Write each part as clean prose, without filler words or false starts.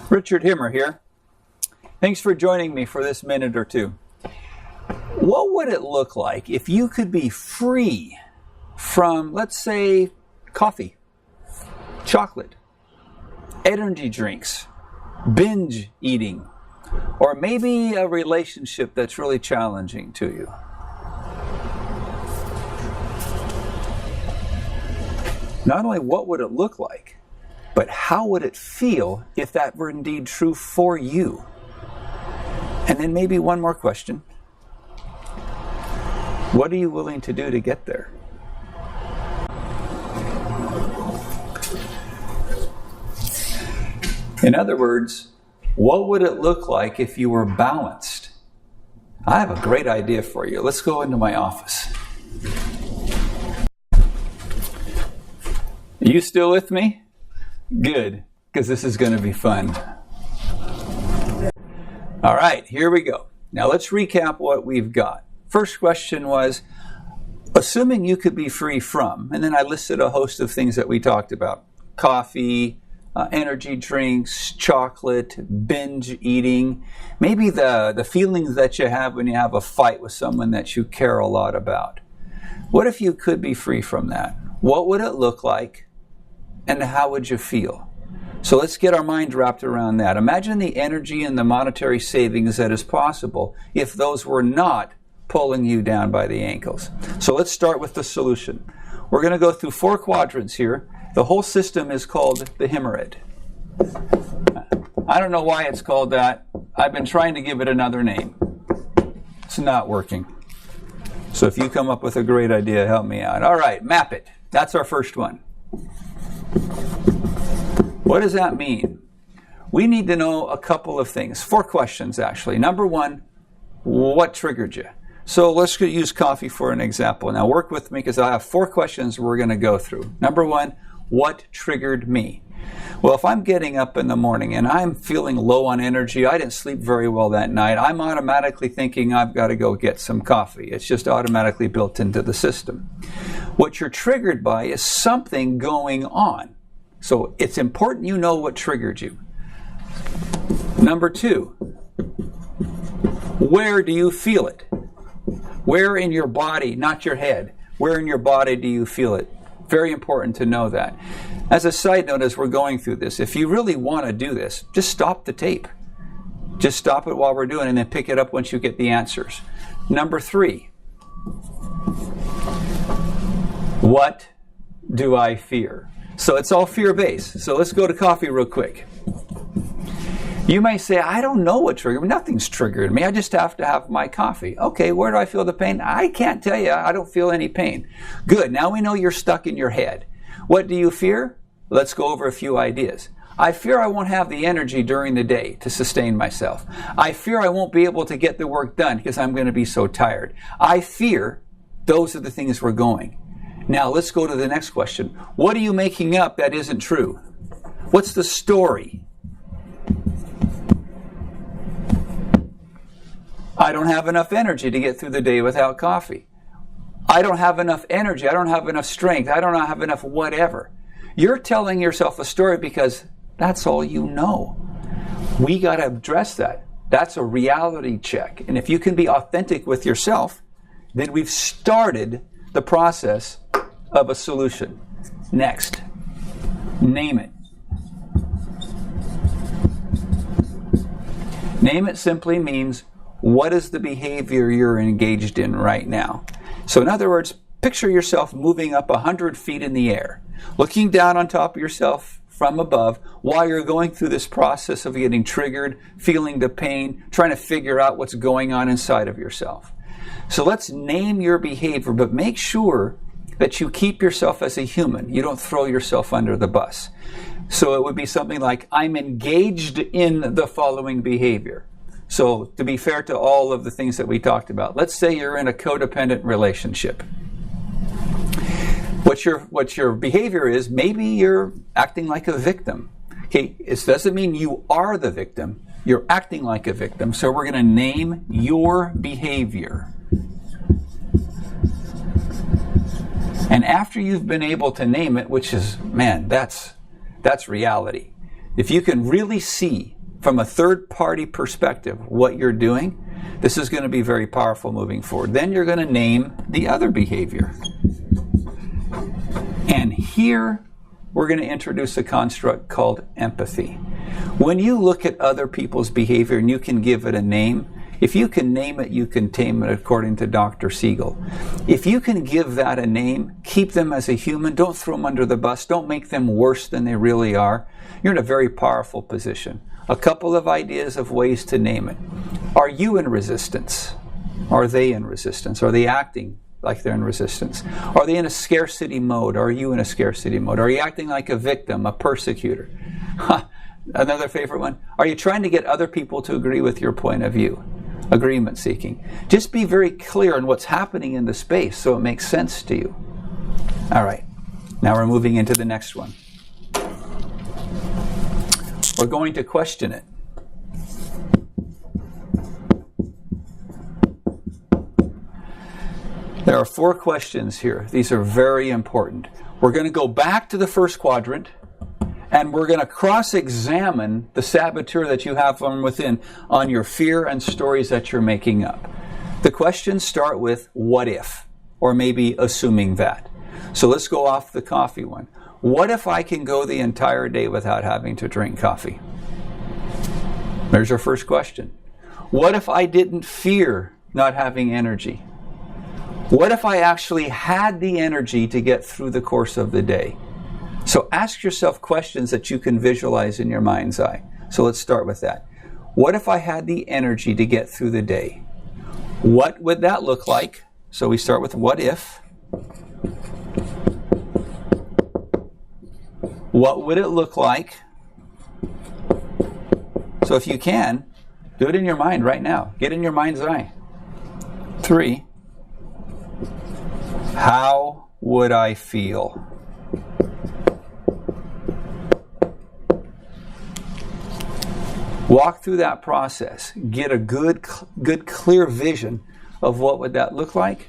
Richard Himmer here. Thanks for joining me for this minute or two. What would it look like if you could be free from, let's say, coffee, chocolate, energy drinks, binge eating, or maybe a relationship that's really challenging to you? Not only what would it look like, but how would it feel if that were indeed true for you? And then maybe one more question. What are you willing to do to get there? In other words, what would it look like if you were balanced? I have a great idea for you. Let's go into my office. Are you still with me? Good, because this is going to be fun. All right, here we go. Now let's recap what we've got. First question was, assuming you could be free from, and then I listed a host of things that we talked about. Coffee, energy drinks, chocolate, binge eating, maybe the feelings that you have when you have a fight with someone that you care a lot about. What if you could be free from that? What would it look like? And how would you feel? So let's get our mind wrapped around that. Imagine the energy and the monetary savings that is possible if those were not pulling you down by the ankles. So let's start with the solution. We're going to go through 4 quadrants here. The whole system is called the hemorrhoid. I don't know why it's called that. I've been trying to give it another name. It's not working. So if you come up with a great idea, help me out. All right, map it. That's our first one. What does that mean? We need to know a couple of things. 4 questions, actually. Number 1, what triggered you? So let's use coffee for an example. Now work with me because I have 4 questions we're going to go through. Number 1, what triggered me? Well, if I'm getting up in the morning and I'm feeling low on energy, I didn't sleep very well that night, I'm automatically thinking I've got to go get some coffee. It's just automatically built into the system. What you're triggered by is something going on. So it's important you know what triggered you. Number 2, where do you feel it? Where in your body, not your head, where in your body do you feel it? Very important to know that. As a side note, as we're going through this, if you really want to do this, just stop the tape. Just stop it while we're doing it and then pick it up once you get the answers. Number 3, what do I fear? So it's all fear-based. So let's go to coffee real quick. You may say, I don't know what triggered me. Nothing's triggered me. I just have to have my coffee. Okay, where do I feel the pain? I can't tell you. I don't feel any pain. Good. Now we know you're stuck in your head. What do you fear? Let's go over a few ideas. I fear I won't have the energy during the day to sustain myself. I fear I won't be able to get the work done because I'm going to be so tired. I fear those are the things we're going. Now let's go to the next question. What are you making up that isn't true? What's the story? I don't have enough energy to get through the day without coffee. I don't have enough energy. I don't have enough strength. I don't have enough whatever. You're telling yourself a story because that's all you know. We got to address that. That's a reality check. And if you can be authentic with yourself, then we've started the process of a solution. Next, name it. Name it simply means, what is the behavior you're engaged in right now? So in other words, picture yourself moving up 100 feet in the air, looking down on top of yourself from above while you're going through this process of getting triggered, feeling the pain, trying to figure out what's going on inside of yourself. So let's name your behavior, but make sure that you keep yourself as a human. You don't throw yourself under the bus. So it would be something like, I'm engaged in the following behavior. So to be fair to all of the things that we talked about, let's say you're in a codependent relationship. What your behavior is, maybe you're acting like a victim. Okay, it doesn't mean you are the victim. You're acting like a victim. So we're going to name your behavior. And after you've been able to name it, which is, man, that's reality. If you can really see from a third-party perspective what you're doing, this is going to be very powerful moving forward. Then you're going to name the other behavior. And here we're going to introduce a construct called empathy. When you look at other people's behavior and you can give it a name, if you can name it, you can tame it, according to Dr. Siegel. If you can give that a name, keep them as a human, don't throw them under the bus, don't make them worse than they really are, you're in a very powerful position. A couple of ideas of ways to name it. Are you in resistance? Are they in resistance? Are they acting like they're in resistance? Are they in a scarcity mode? Are you in a scarcity mode? Are you acting like a victim, a persecutor? Another favorite one. Are you trying to get other people to agree with your point of view? Agreement seeking. Just be very clear on what's happening in the space so it makes sense to you. All right. Now we're moving into the next one. We're going to question it. There are 4 questions here. These are very important. We're going to go back to the first quadrant, and we're going to cross-examine the saboteur that you have from within on your fear and stories that you're making up. The questions start with what if, or maybe assuming that. So let's go off the coffee one. What if I can go the entire day without having to drink coffee? There's our first question. What if I didn't fear not having energy? What if I actually had the energy to get through the course of the day? So ask yourself questions that you can visualize in your mind's eye. So let's start with that. What if I had the energy to get through the day? What would that look like? So we start with what if. What would it look like? So if you can, do it in your mind right now. Get in your mind's eye. 3. How would I feel? Walk through that process. Get a good, clear vision of what would that look like.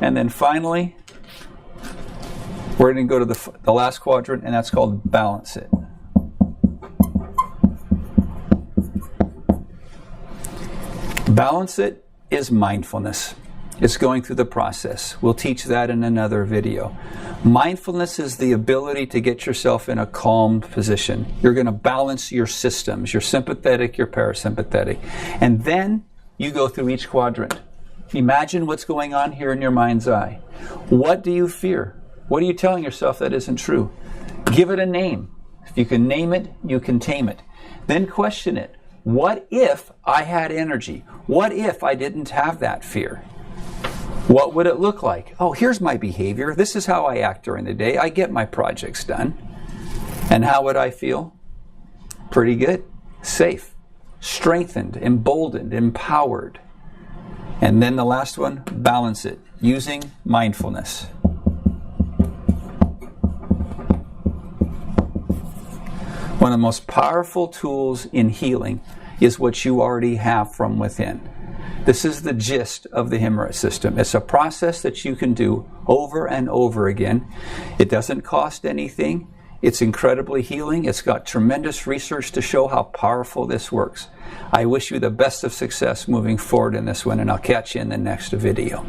And then finally, we're going to go to the last quadrant, and that's called balance it. Balance it is mindfulness. It's going through the process. We'll teach that in another video. Mindfulness is the ability to get yourself in a calmed position. You're going to balance your systems, your sympathetic, your parasympathetic. And then you go through each quadrant. Imagine what's going on here in your mind's eye. What do you fear? What are you telling yourself that isn't true? Give it a name. If you can name it, you can tame it. Then question it. What if I had energy? What if I didn't have that fear? What would it look like? Oh, here's my behavior. This is how I act during the day. I get my projects done. And how would I feel? Pretty good. Safe. Strengthened. Emboldened. Empowered. And then the last one, balance it. Using mindfulness. One of the most powerful tools in healing is what you already have from within. This is the gist of the Himrat system. It's a process that you can do over and over again. It doesn't cost anything. It's incredibly healing. It's got tremendous research to show how powerful this works. I wish you the best of success moving forward in this one, and I'll catch you in the next video.